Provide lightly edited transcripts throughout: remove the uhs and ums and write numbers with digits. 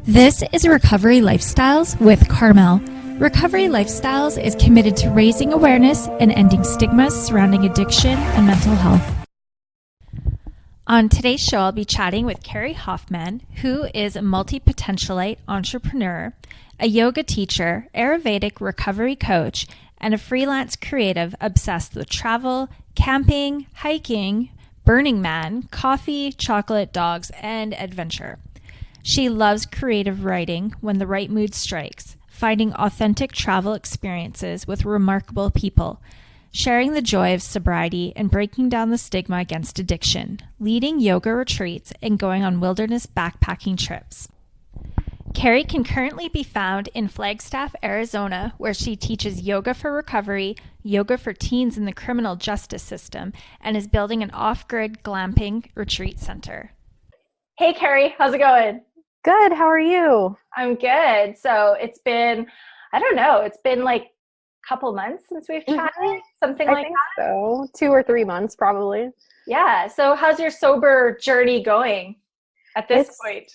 This is Recovery Lifestyles with Carmel. Recovery Lifestyles is committed to raising awareness and ending stigmas surrounding addiction and mental health. On today's show, I'll be chatting with Carrie Hoffman, who is a multipotentialite entrepreneur, a yoga teacher, Ayurvedic recovery coach, and a freelance creative obsessed with travel, camping, hiking, Burning Man, coffee, chocolate, dogs, and adventure. She loves creative writing when the right mood strikes, finding authentic travel experiences with remarkable people, sharing the joy of sobriety and breaking down the stigma against addiction, leading yoga retreats, and going on wilderness backpacking trips. Carrie can currently be found in Flagstaff, Arizona, where she teaches yoga for recovery, yoga for teens in the criminal justice system, and is building an off-grid glamping retreat center. Hey, Carrie, how's it going? Good. How are you? I'm good. So it's been, it's been like a couple months since we've chatted, something like that. So 2 or 3 months probably. Yeah. So how's your sober journey going at this point?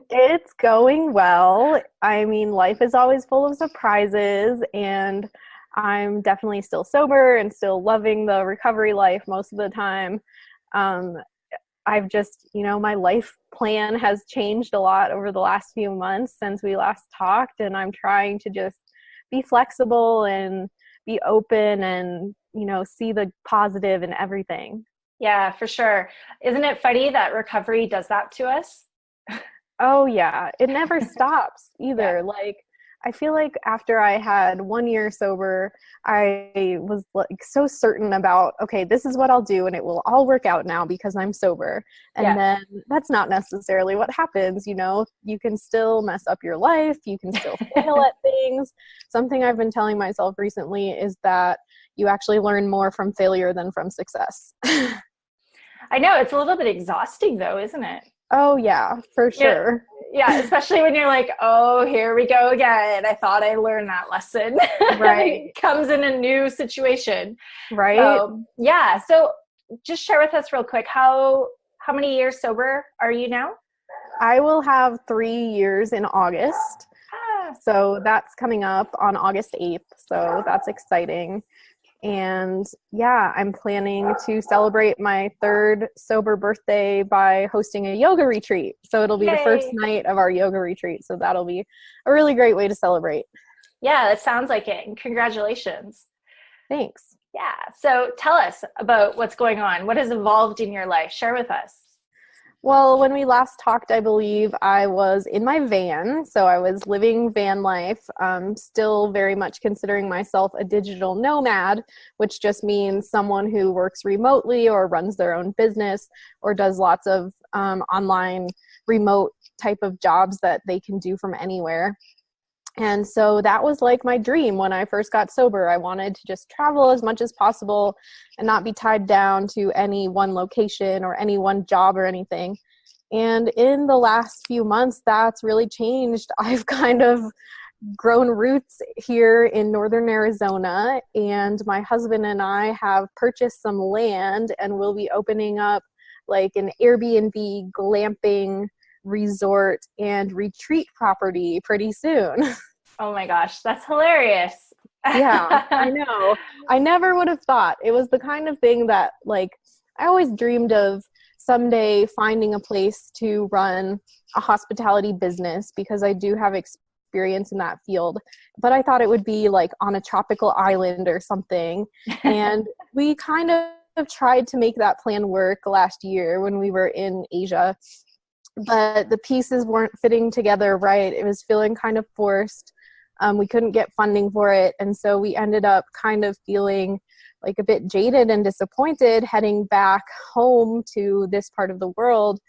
It's going well. I mean, life is always full of surprises, and I'm definitely still sober and still loving the recovery life most of the time. I've just, my life plan has changed a lot over the last few months since we last talked, and I'm trying to just be flexible and be open and, see the positive in everything. Yeah, for sure. Isn't it funny that recovery does that to us? Oh yeah, it never stops either. Yeah. Like, I feel like after I had 1 year sober, I was like so certain about, okay, this is what I'll do and it will all work out now because I'm sober. And then that's not necessarily what happens. You can still mess up your life. You can still fail at things. Something I've been telling myself recently is that you actually learn more from failure than from success. I know, it's a little bit exhausting though, isn't it? Oh yeah, for sure. Yeah, especially when you're like, oh, here we go again. I thought I learned that lesson. Right. It comes in a new situation. Right. So just share with us real quick, how many years sober are you now? I will have 3 years in August. So that's coming up on August 8th. So that's exciting. And yeah, I'm planning to celebrate my 3rd sober birthday by hosting a yoga retreat. So it'll be the first night of our yoga retreat. So that'll be a really great way to celebrate. Yeah, that sounds like it. And congratulations. Thanks. Yeah. So tell us about what's going on. What has evolved in your life? Share with us. Well, when we last talked, I believe I was in my van. So I was living van life, still very much considering myself a digital nomad, which just means someone who works remotely or runs their own business or does lots of online remote type of jobs that they can do from anywhere. And so that was like my dream when I first got sober. I wanted to just travel as much as possible and not be tied down to any one location or any one job or anything. And in the last few months, that's really changed. I've kind of grown roots here in northern Arizona, and my husband and I have purchased some land, and we'll be opening up like an Airbnb glamping resort and retreat property pretty soon. Oh my gosh, that's hilarious. Yeah, I know. I never would have thought. It was the kind of thing that like I always dreamed of someday finding a place to run a hospitality business because I do have experience in that field. But I thought it would be like on a tropical island or something. And we kind of tried to make that plan work last year when we were in Asia. But the pieces weren't fitting together right. It was feeling kind of forced. We couldn't get funding for it. And so we ended up kind of feeling like a bit jaded and disappointed heading back home to this part of the world.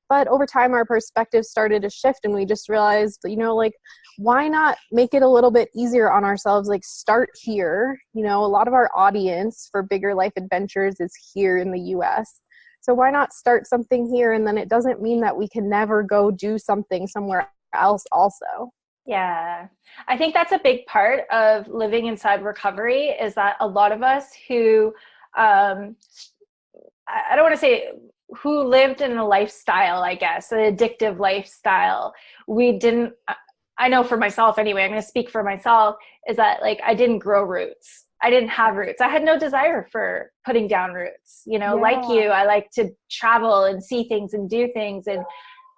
But over time, our perspective started to shift, and we just realized, why not make it a little bit easier on ourselves? Like, start here. A lot of our audience for bigger life adventures is here in the US. So why not start something here? And then it doesn't mean that we can never go do something somewhere else also. Yeah. I think that's a big part of living inside recovery is that a lot of us who, I don't want to say who lived in a lifestyle, I guess, an addictive lifestyle. We didn't, I know for myself anyway, I'm going to speak for myself, is that like I didn't grow roots. I didn't have roots. I had no desire for putting down roots. You know, like you, I like to travel and see things and do things, and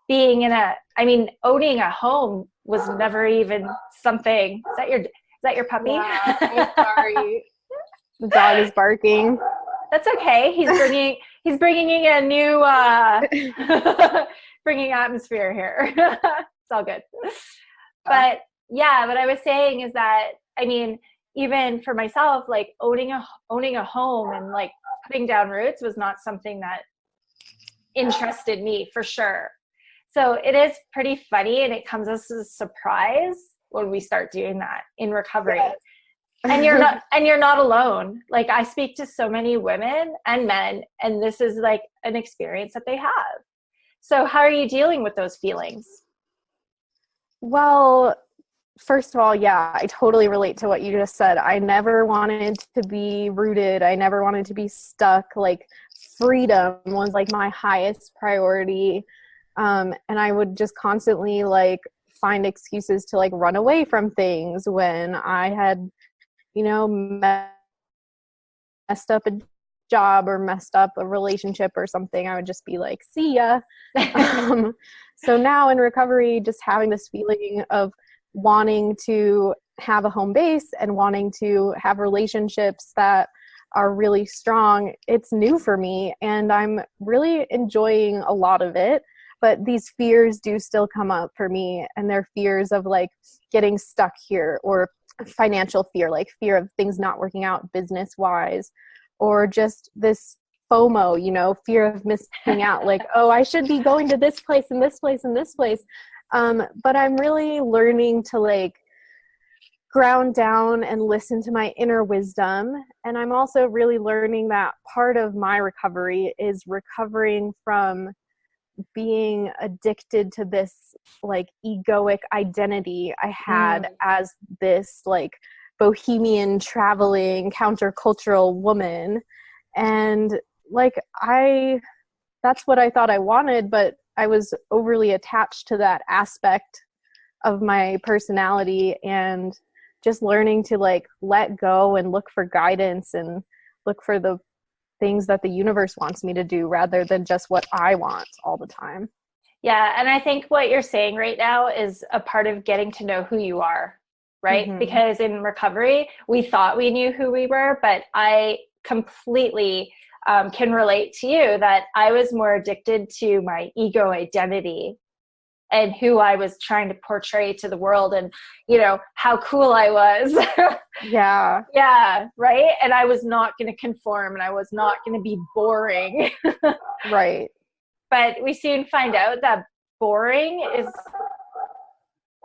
being in owning a home was never even something. Is that your puppy? Yeah, I'm sorry. The dog is barking. That's okay. He's bringing a new bringing atmosphere here. It's all good. But yeah, what I was saying is that, I mean, even for myself, like owning a home and like putting down roots was not something that interested me, for sure. So it is pretty funny, and it comes as a surprise when we start doing that in recovery. Yes. And you're not alone. Like, I speak to so many women and men, and this is like an experience that they have. So how are you dealing with those feelings? Well, first of all, yeah, I totally relate to what you just said. I never wanted to be rooted. I never wanted to be stuck. Like, freedom was like my highest priority. And I would just constantly like find excuses to like run away from things when I had, you know, messed up a job or messed up a relationship or something. I would just be like, see ya. So now in recovery, just having this feeling of wanting to have a home base and wanting to have relationships that are really strong, it's new for me, and I'm really enjoying a lot of it. But these fears do still come up for me, and they're fears of like getting stuck here, or financial fear, like fear of things not working out business wise, or just this FOMO, you know, fear of missing out, like, oh, I should be going to this place and this place and this place. But I'm really learning to like ground down and listen to my inner wisdom. And I'm also really learning that part of my recovery is recovering from being addicted to this like egoic identity I had as this like bohemian traveling countercultural woman. And like that's what I thought I wanted, but I was overly attached to that aspect of my personality, and just learning to like let go and look for guidance and look for the things that the universe wants me to do rather than just what I want all the time. Yeah. And I think what you're saying right now is a part of getting to know who you are, right? Mm-hmm. Because in recovery, we thought we knew who we were, but I completely can relate to you that I was more addicted to my ego identity and who I was trying to portray to the world, and, you know, how cool I was. Yeah. Yeah. Right. And I was not going to conform, and I was not going to be boring. Right. But we soon find out that boring is,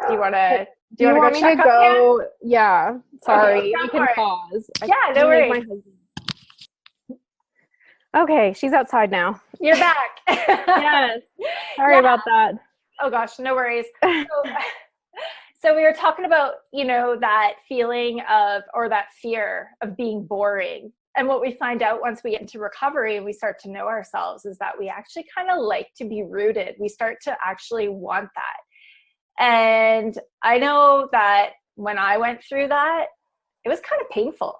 do you want me to go? Yeah. Sorry. Okay, we can pause. Yeah, no worries. Okay. She's outside now. You're back. Yes. Sorry about that. Oh gosh, no worries. So we were talking about, you know, that feeling of, or that fear of being boring. And what we find out once we get into recovery and we start to know ourselves is that we actually kind of like to be rooted. We start to actually want that. And I know that when I went through that, it was kind of painful.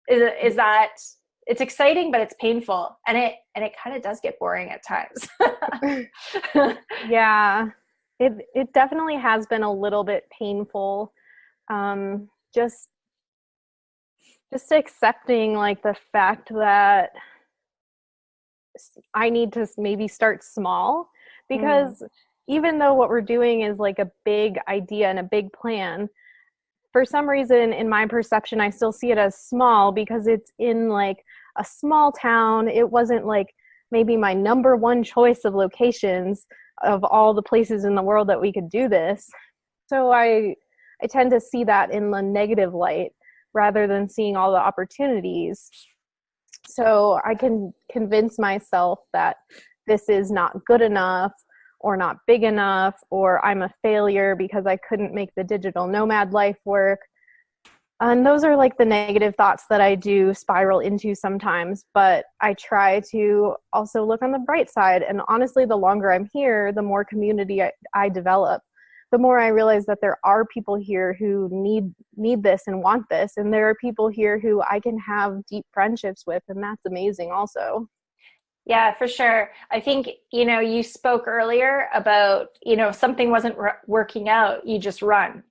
Is that it's exciting, but it's painful, and it kind of does get boring at times. Yeah, it definitely has been a little bit painful. Just accepting like the fact that I need to maybe start small, because even though what we're doing is like a big idea and a big plan, for some reason in my perception, I still see it as small because it's in like a small town. It wasn't like maybe my number one choice of locations of all the places in the world that we could do this. So I tend to see that in the negative light rather than seeing all the opportunities. So I can convince myself that this is not good enough or not big enough, or I'm a failure because I couldn't make the digital nomad life work. And those are like the negative thoughts that I do spiral into sometimes, but I try to also look on the bright side. And honestly, the longer I'm here, the more community I develop, the more I realize that there are people here who need this and want this. And there are people here who I can have deep friendships with, and that's amazing also. Yeah, for sure. I think, you spoke earlier about, if something wasn't working out, you just run,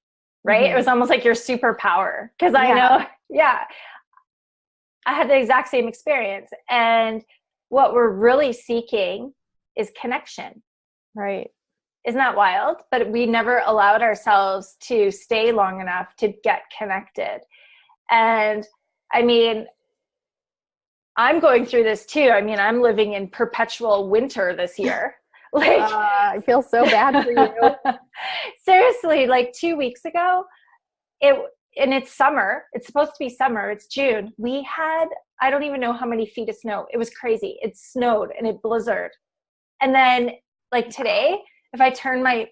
right? Mm-hmm. It was almost like your superpower. Because I Yeah. know, yeah, I had the exact same experience. And what we're really seeking is connection. Right. Isn't that wild? But we never allowed ourselves to stay long enough to get connected. And I mean, I'm going through this too. I mean, I'm living in perpetual winter this year. Like, I feel so bad for you. Seriously, like 2 weeks ago, and it's summer. It's supposed to be summer. It's June. We had, I don't even know how many feet of snow. It was crazy. It snowed and it blizzard. And then like today, if I turn I'm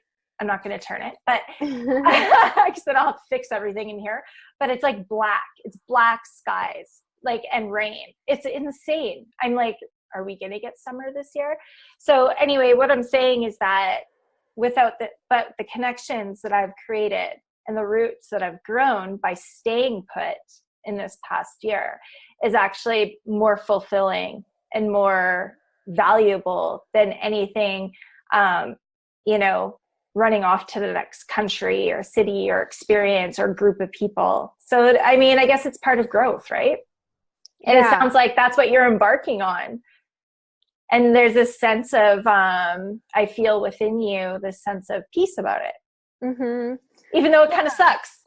not going to turn it, but because then I'll have to fix everything in here. But it's like black. It's black skies, like, and rain. It's insane. I'm like, are we going to get summer this year? So anyway, what I'm saying is that but the connections that I've created and the roots that I've grown by staying put in this past year is actually more fulfilling and more valuable than anything, running off to the next country or city or experience or group of people. So, I mean, I guess it's part of growth, right? And It sounds like that's what you're embarking on. And there's this sense of, I feel within you, this sense of peace about it. Mm-hmm. Even though it kind of sucks.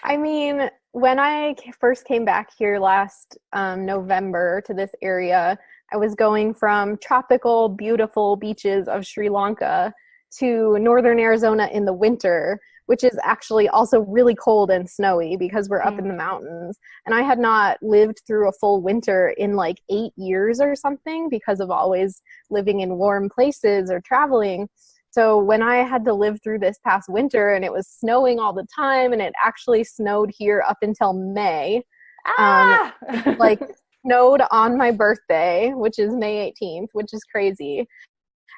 I mean, when I first came back here last November to this area, I was going from tropical, beautiful beaches of Sri Lanka to northern Arizona in the winter, which is actually also really cold and snowy because we're up in the mountains. And I had not lived through a full winter in like 8 years or something because of always living in warm places or traveling. So when I had to live through this past winter and it was snowing all the time, and it actually snowed here up until May, like snowed on my birthday, which is May 18th, which is crazy.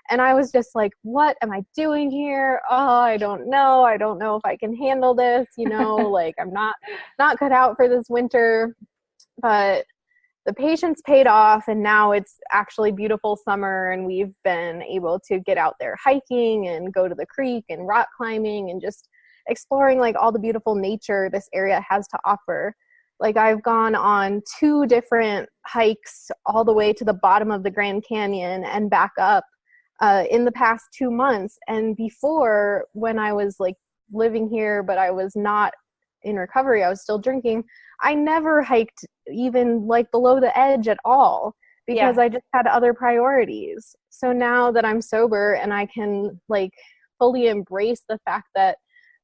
And I was just like, what am I doing here? Oh, I don't know. I don't know if I can handle this, like I'm not cut out for this winter. But the patience paid off, and now it's actually beautiful summer, and we've been able to get out there hiking and go to the creek and rock climbing and just exploring like all the beautiful nature this area has to offer. Like I've gone on 2 different hikes all the way to the bottom of the Grand Canyon and back up in the past 2 months. And before, when I was like living here, but I was not in recovery, I was still drinking, I never hiked even like below the edge at all because I just had other priorities. So now that I'm sober and I can like fully embrace the fact that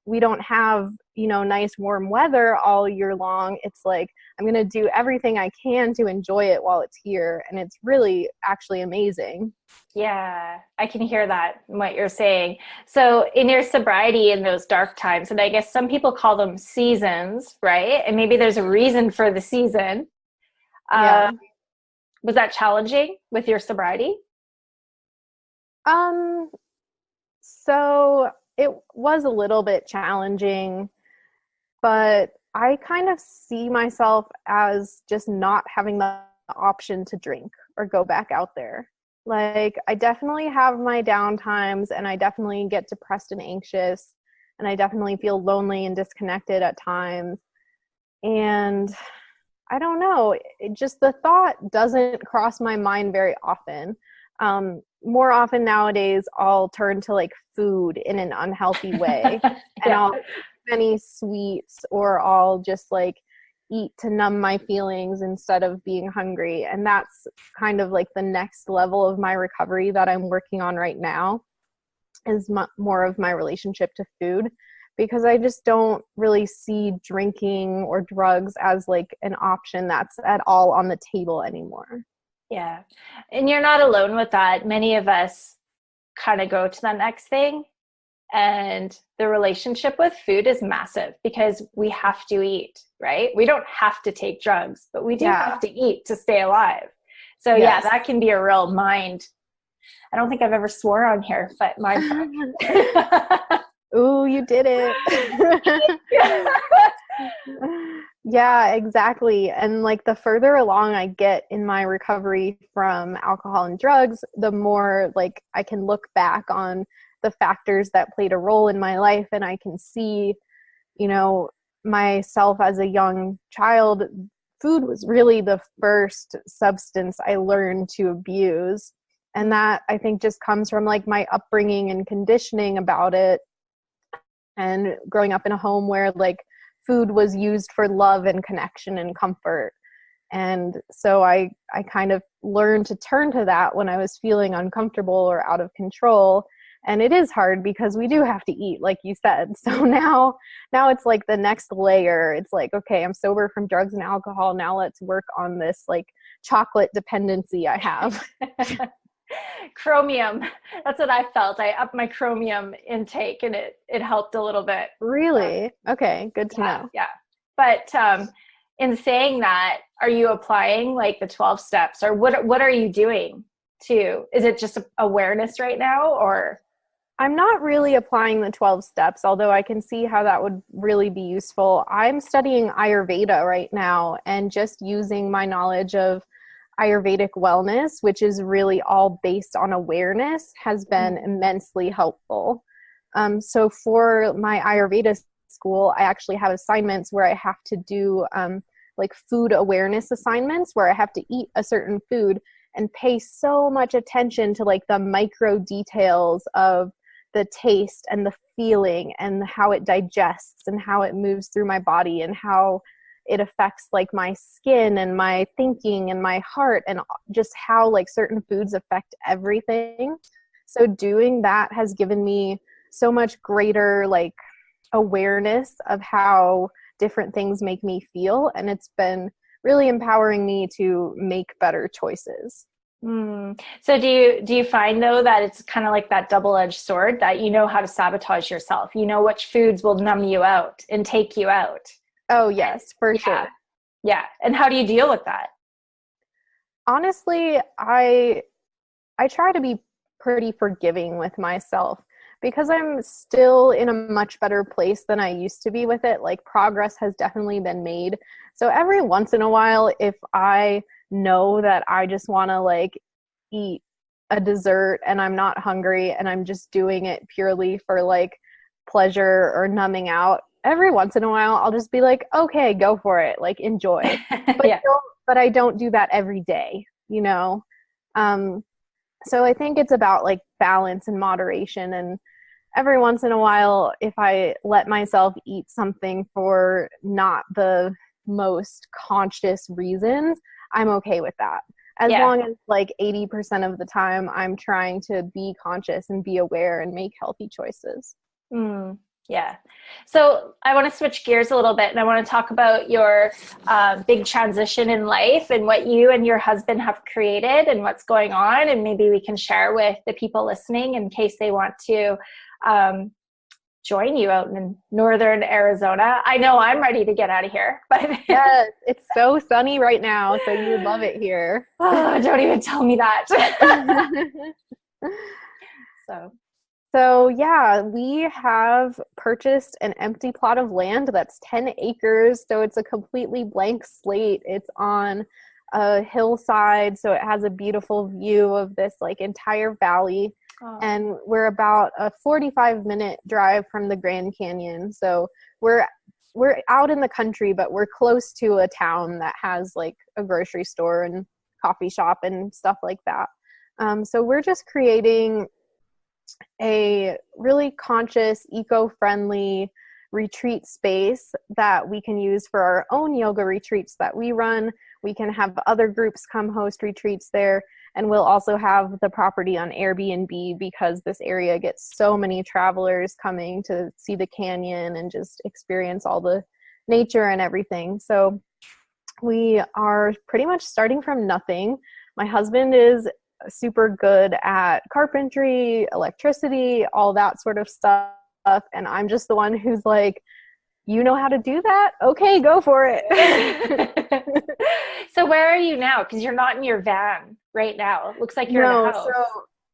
we don't have, nice warm weather all year long, it's like I'm going to do everything I can to enjoy it while it's here. And it's really actually amazing. Yeah, I can hear that in what you're saying. So in your sobriety in those dark times, and I guess some people call them seasons, right? And maybe there's a reason for the season. Was that challenging with your sobriety? So it was a little bit challenging, but I kind of see myself as just not having the option to drink or go back out there. Like I definitely have my down times, and I definitely get depressed and anxious, and I definitely feel lonely and disconnected at times. And I don't know, just the thought doesn't cross my mind very often. More often nowadays, I'll turn to like food in an unhealthy way, and I'll eat many sweets, or I'll just like eat to numb my feelings instead of being hungry. And that's kind of like the next level of my recovery that I'm working on right now, is more of my relationship to food, because I just don't really see drinking or drugs as like an option that's at all on the table anymore. Yeah. And you're not alone with that. Many of us kind of go to the next thing And the relationship with food is massive because we have to eat, right? We don't have to take drugs, but we do have to eat to stay alive. So yeah, that can be a real mind. I don't think I've ever swore on here, but mind fuck. Ooh, you did it. Yeah, exactly. And like the further along I get in my recovery from alcohol and drugs, the more like I can look back on the factors that played a role in my life, and I can see, you know, myself as a young child. Food was really the first substance I learned to abuse. And that I think just comes from like my upbringing and conditioning about it, and growing up in a home where like food was used for love and connection and comfort. And so I kind of learned to turn to that when I was feeling uncomfortable or out of control. And it is hard because we do have to eat, like you said. So now it's like the next layer. It's like, okay, I'm sober from drugs and alcohol. Now let's work on this like chocolate dependency I have. Chromium. That's what I felt. I upped my chromium intake and it helped a little bit. Really? Okay. Good to know. Yeah. But in saying that, are you applying like the 12 steps, or what are you doing is it just awareness right now, or? I'm not really applying the 12 steps, although I can see how that would really be useful. I'm studying Ayurveda right now, and just using my knowledge of Ayurvedic wellness, which is really all based on awareness, has been immensely helpful. So for my Ayurveda school, I actually have assignments where I have to do like food awareness assignments, where I have to eat a certain food and pay so much attention to like the micro details of the taste and the feeling and how it digests and how it moves through my body and how it affects like my skin and my thinking and my heart, and just how like certain foods affect everything. So doing that has given me so much greater like awareness of how different things make me feel, and it's been really empowering me to make better choices. So do you find though that it's kind of like that double-edged sword, that you know how to sabotage yourself, you know which foods will numb you out and take you out? Oh yes, for sure. Yeah. And how do you deal with that? Honestly, I try to be pretty forgiving with myself, because I'm still in a much better place than I used to be with it. Like progress has definitely been made. So every once in a while, if I know that I just want to like eat a dessert and I'm not hungry and I'm just doing it purely for like pleasure or numbing out, every once in a while I'll just be like, okay, go for it, like enjoy. But I don't do that every day, you know? So I think it's about like balance and moderation. And every once in a while, if I let myself eat something for not the most conscious reasons, I'm okay with that. As long as like 80% of the time I'm trying to be conscious and be aware and make healthy choices. Yeah. So I want to switch gears a little bit, and I want to talk about your big transition in life and what you and your husband have created and what's going on. And maybe we can share with the people listening in case they want to join you out in northern Arizona. I know I'm ready to get out of here, but yes, it's so sunny right now, so you would love it here. Oh, don't even tell me that. So yeah, we have purchased an empty plot of land that's 10 acres. So it's a completely blank slate. It's on a hillside, so it has a beautiful view of this like entire valley. Oh. And we're about a 45-minute drive from the Grand Canyon. So we're out in the country, but we're close to a town that has like a grocery store and coffee shop and stuff like that. So we're just creating a really conscious, eco-friendly retreat space that we can use for our own yoga retreats that we run. We can have other groups come host retreats there, and we'll also have the property on Airbnb because this area gets so many travelers coming to see the canyon and just experience all the nature and everything. So we are pretty much starting from nothing. My husband is super good at carpentry, electricity, all that sort of stuff. and I'm just the one who's like, you know how to do that? Okay, go for it. So where are you now? Because you're not in your van right now. It looks like you're in a house. So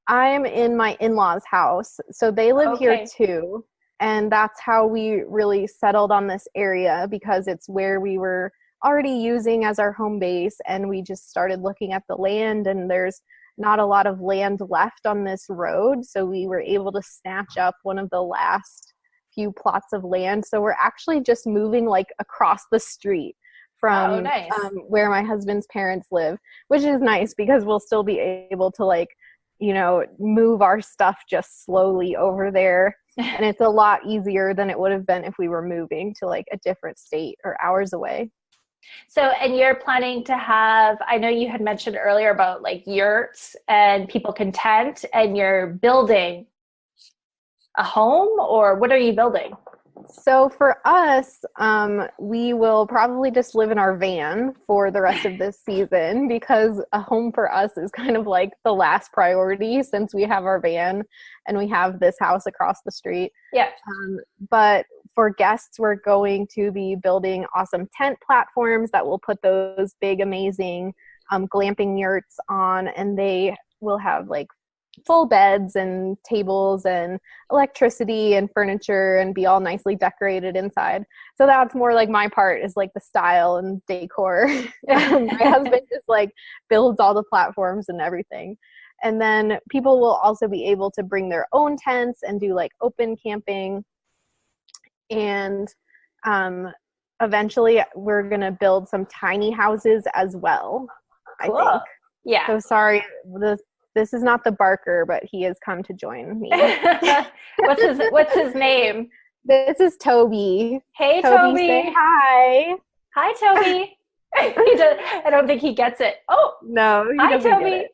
I'm in my in-laws' house. So they live here too. And that's how we really settled on this area, because it's where we were already using as our home base. And we just started looking at the land, and there's not a lot of land left on this road. So we were able to snatch up one of the last few plots of land. So we're actually just moving like across the street from where my husband's parents live, which is nice because we'll still be able to like, you know, move our stuff just slowly over there. And it's a lot easier than it would have been if we were moving to like a different state or hours away. So, and you're planning to have, I know you had mentioned earlier about like yurts and people can tent, and you're building a home, or what are you building? So for us, we will probably just live in our van for the rest of this season, because a home for us is kind of like the last priority, since we have our van and we have this house across the street. Yeah. But for guests, we're going to be building awesome tent platforms that will put those big, amazing glamping yurts on, and they will have like full beds and tables and electricity and furniture and be all nicely decorated inside. So that's more like my part, is like the style and decor. My husband just like builds all the platforms and everything. And then people will also be able to bring their own tents and do like open camping. And eventually we're going to build some tiny houses as well, cool. I think. Yeah. So sorry, this is not the barker, but he has come to join me. What's his name? This is Toby. Hey, Toby. Say hi. Hi, Toby. I don't think he gets it. Oh, no. Hi, Toby.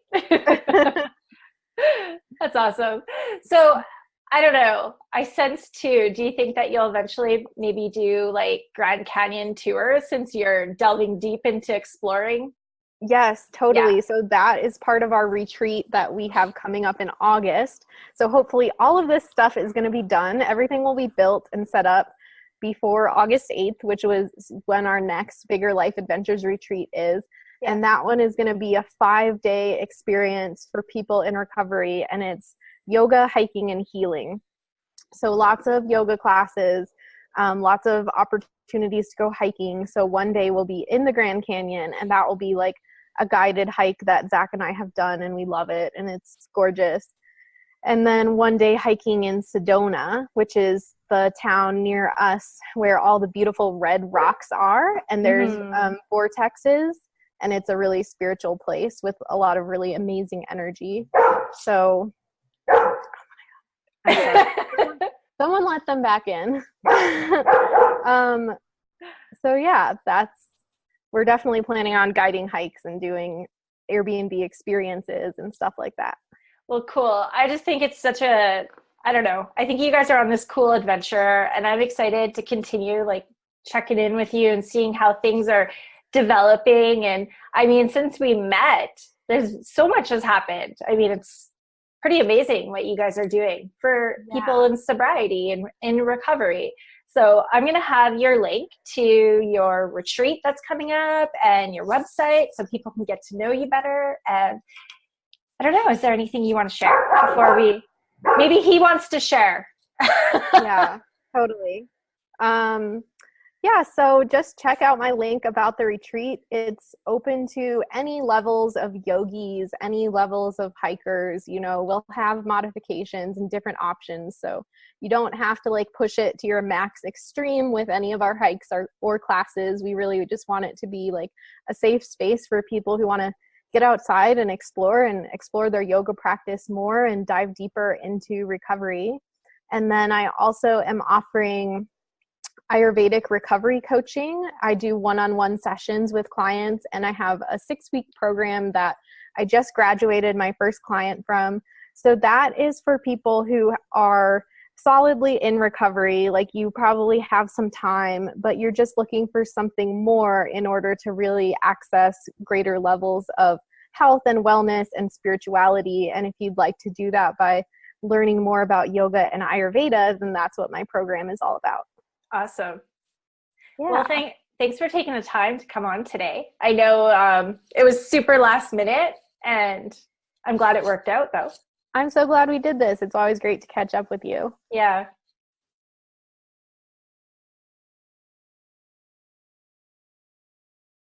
That's awesome. So I don't know. I sense too, do you think that you'll eventually maybe do like Grand Canyon tours, since you're delving deep into exploring? Yes, totally. Yeah. So that is part of our retreat that we have coming up in August. So hopefully all of this stuff is going to be done. Everything will be built and set up before August 8th, which was when our next Bigger Life Adventures retreat is. Yeah. And that one is going to be a 5-day experience for people in recovery. And it's yoga, hiking, and healing. So lots of yoga classes, lots of opportunities to go hiking. So one day we'll be in the Grand Canyon, and that will be like a guided hike that Zach and I have done, and we love it, and it's gorgeous. And then one day hiking in Sedona, which is the town near us where all the beautiful red rocks are, and there's vortexes, and it's a really spiritual place with a lot of really amazing energy. So, oh my God. Someone let them back in. So yeah, we're definitely planning on guiding hikes and doing Airbnb experiences and stuff like that. Well, cool. I just think it's such I don't know. I think you guys are on this cool adventure, and I'm excited to continue like checking in with you and seeing how things are developing. And I mean, since we met, there's so much has happened. I mean, it's pretty amazing what you guys are doing for people in sobriety and in recovery. So I'm going to have your link to your retreat that's coming up and your website so people can get to know you better. And I don't know, is there anything you want to share before maybe he wants to share? Yeah, totally. Yeah, so just check out my link about the retreat. It's open to any levels of yogis, any levels of hikers. You know, we'll have modifications and different options. So you don't have to like push it to your max extreme with any of our hikes or classes. We really just want it to be like a safe space for people who want to get outside and explore their yoga practice more and dive deeper into recovery. And then I also am offering Ayurvedic recovery coaching. I do one-on-one sessions with clients, and I have a 6-week program that I just graduated my first client from. So that is for people who are solidly in recovery, like you probably have some time, but you're just looking for something more in order to really access greater levels of health and wellness and spirituality. And if you'd like to do that by learning more about yoga and Ayurveda, then that's what my program is all about. Awesome. Yeah. Well, thanks for taking the time to come on today. I know it was super last minute, and I'm glad it worked out, though. I'm so glad we did this. It's always great to catch up with you. Yeah.